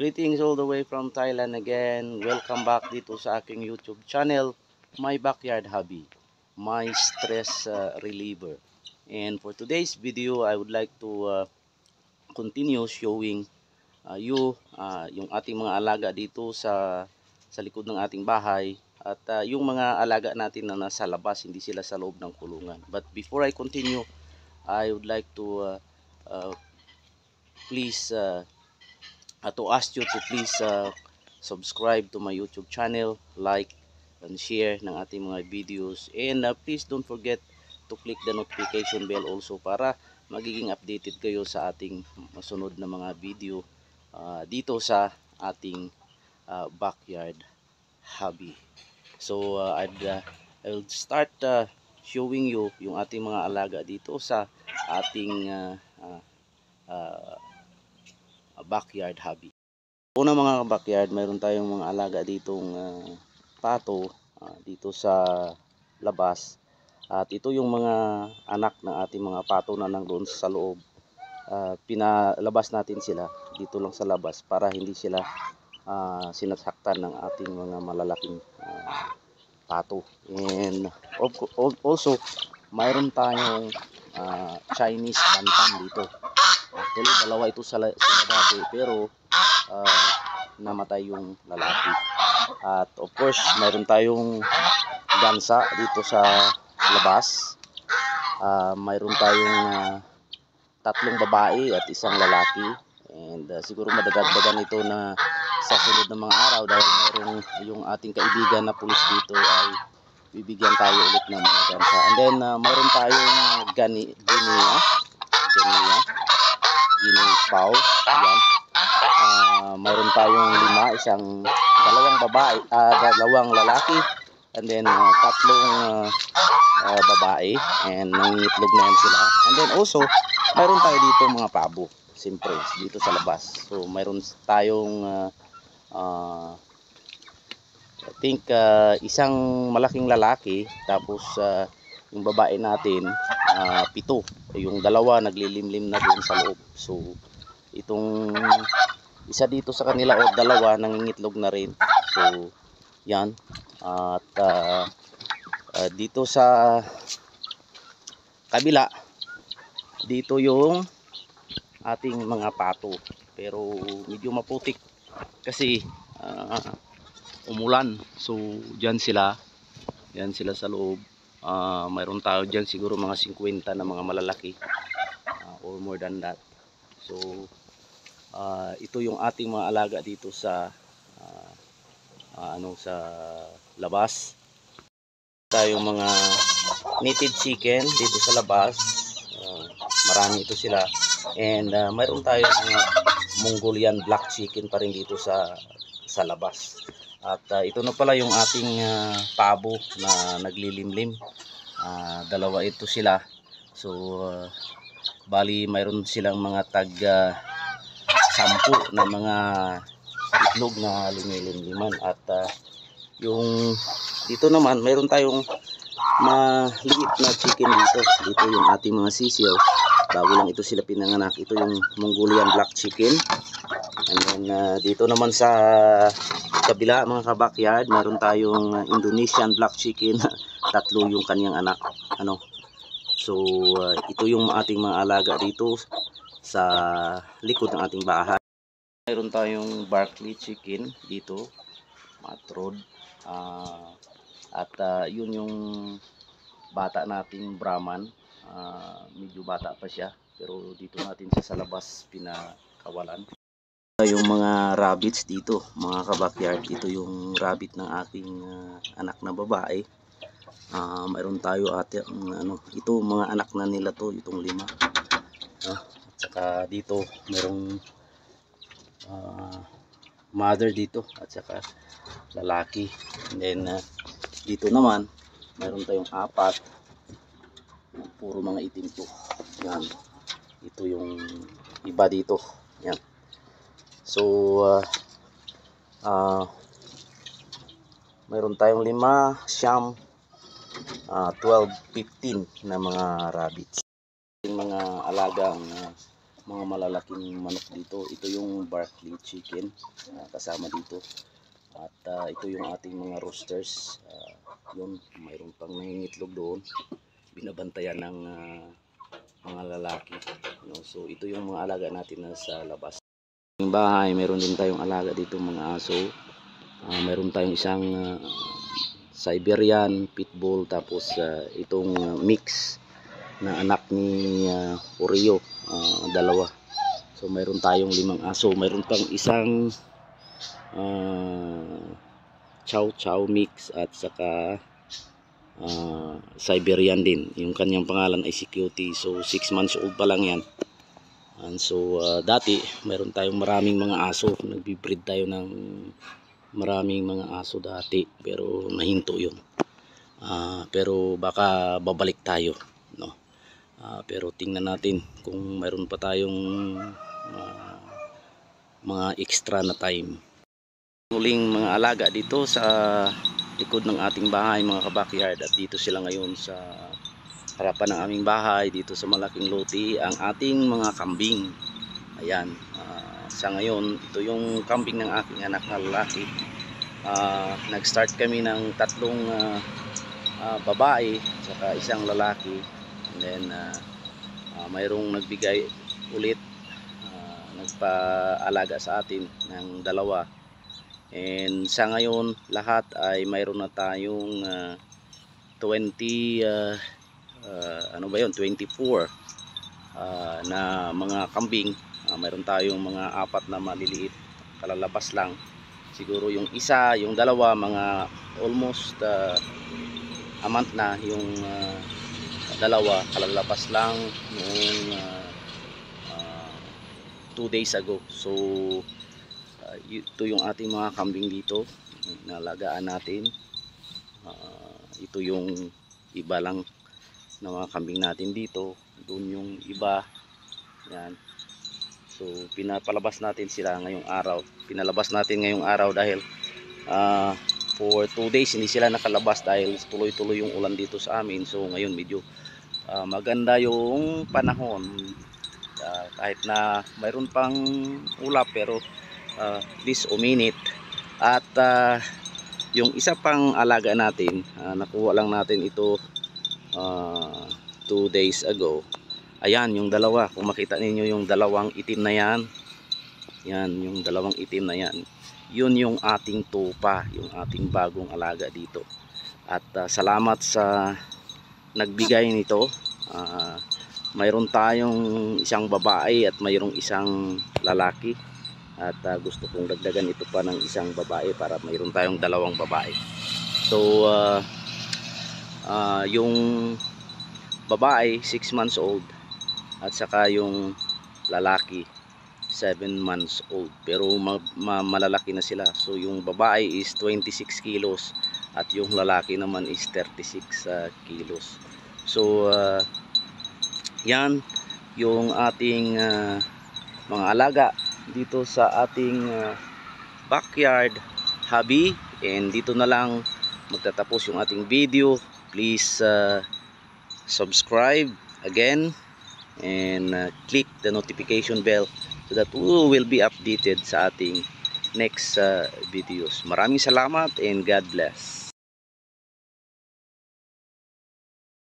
Greetings all the way from Thailand again. Welcome back dito sa aking YouTube channel, My Backyard Hobby, my stress reliever. And for today's video, I would like to continue showing yung ating mga alaga dito sa likod ng ating bahay at yung mga alaga natin na nasa labas, hindi sila sa loob ng kulungan. But before I continue, I would like to ask you to please subscribe to my YouTube channel, like and share ng ating mga videos, and please don't forget to click the notification bell also para magiging updated kayo sa ating masunod na mga video dito sa ating backyard hobby. So I'll start showing you yung ating mga alaga dito sa ating backyard hobby. Una mga backyard, mayroon tayong mga alaga ditong pato dito sa labas. At ito yung mga anak ng ating mga pato na nandoon sa loob. Pinalabas natin sila dito lang sa labas para hindi sila sinasaktan ng ating mga malalaking pato. And also, mayroon tayong Chinese bantam dito. Actually, dalawa ito sila dati, pero namatay yung lalaki. At of course, mayroon tayong gansa dito sa labas. Mayroon tayong tatlong babae at isang lalaki. And siguro madagdagan ito na sa sunod ng mga araw dahil mayroong yung ating kaibigan na pulis dito ay bibigyan tayo ulit ng mga gansa. And then mayroon tayong Guinea fowl. Yan. Mayroon tayong dalawang babae, dalawang lalaki, and then tatlong babae, and nangingitlog na yan sila. And then also, mayroon tayo dito mga pabo, siyempre, dito sa labas. So, mayroon tayong I think isang malaking lalaki, tapos yung babae natin 7. Yung dalawa naglilimlim na doon sa loob. So itong isa dito sa kanila o dalawa nangingitlog na rin. So yan. At dito sa kabila, dito yung ating mga pato, pero medyo maputik kasi umulan. So dyan sila sa loob. Mayroon tayo dyan siguro mga 50 na mga malalaki or more than that. So ito yung ating mga alaga dito sa sa labas. Tayong mga native chicken dito sa labas. Marami ito sila. And mayroon tayong mga Mongolian black chicken pa rin dito sa labas. At ito na pala yung ating pabo na naglilimlim. Dalawa ito sila. So bali mayroon silang mga tag 10 na mga itlog na lumilimliman. At yung dito naman mayroon tayong maliit na chicken dito. Dito yung ating mga sisiyo. Bago lang ito sila pinanganak. Ito yung Mongolian black chicken. And then dito naman sa kabila mga kabakyard, mayroon tayong Indonesian black chicken. 3 yung kaniyang anak. So ito yung ating mga alaga dito sa likod ng ating bahay. Mayroon tayong Barkley chicken dito, matrod. At yun yung bata nating Brahman. Medyo bata pa siya, pero dito natin siya sa labas pinakawalan. Yung mga rabbits dito mga kabakyard, ito yung rabbit ng aking anak na babae. Mayroon tayo ito mga anak na nila to, itong 5. At saka dito mayroong mother dito at saka lalaki. And then dito naman mayroon tayong 4, puro mga itim to. Yan. Ito yung iba dito. Yan. So mayroon tayong 5, 9, 12, 15 na mga rabbits. Yung mga alagang mga malalaking manok dito. Ito yung Barkley chicken, kasama dito. At ito yung ating mga roosters. Yun, mayroon pang nangingitlog doon. Binabantayan ng mga lalaki. So ito yung mga alaga natin na sa labas. Yung bahay, mayroon din tayong alaga dito mga aso. Mayroon tayong isang Siberian Pitbull, tapos itong mix na anak ni Oreo, dalawa. So mayroon tayong 5 aso. Mayroon pang isang Chow Chow mix at saka Siberian din. Yung kanyang pangalan ay si Cutie. So 6 months old pa lang yan. And so dati mayroon tayong maraming mga aso. Nagbi-breed tayo ng maraming mga aso dati, pero nahinto yun. Pero baka babalik tayo, no? Pero tingnan natin kung mayroon pa tayong mga extra na time. Muling mga alaga dito sa likod ng ating bahay, mga ka-backyard, at dito sila ngayon sa harapan ng aming bahay, dito sa malaking lote, ang ating mga kambing. Ayan, sa ngayon, ito yung kambing ng aking anak na lalaki. Nag-start kami ng 3 babae saka isang lalaki, and then mayroong nagbigay ulit, nagpaalaga sa atin ng 2, and sa ngayon lahat ay mayroon na tayong 24 na mga kambing. Mayroon tayong mga 4 na maliliit, kalalabas lang. Siguro yung isa, yung 2, mga almost a month na. Yung 2, kalalabas lang noong 2 days ago. So ito yung ating mga kambing dito, nalagaan natin. Ito yung iba lang na mga kambing natin dito. Doon yung iba. Yan. So pinapalabas natin sila ngayong araw. Pinalabas natin ngayong araw dahil for 2 days hindi sila nakalabas dahil tuloy-tuloy yung ulan dito sa amin. So ngayon medyo maganda yung panahon. Kahit na mayroon pang ulap, pero this uminit. At yung isa pang alaga natin, nakuha lang natin ito 2 days ago. Ayan yung 2, kung makita ninyo yung 2 itim na yan. Yan yung 2 itim na yan. Yun yung ating tupa, yung ating bagong alaga dito. At salamat sa nagbigay nito. Mayroon tayong isang babae at mayroong isang lalaki. At gusto kong dagdagan ito pa ng isang babae para mayroon tayong 2 babae. So yung babae 6 months old at saka yung lalaki 7 months old, pero malalaki na sila. So yung babae is 26 kilos at yung lalaki naman is 36 kilos. So yan yung ating mga alaga dito sa ating backyard hobby. And dito na lang magtatapos yung ating video. Please subscribe again and click the notification bell so that we will be updated sa ating next videos. Maraming salamat and God bless.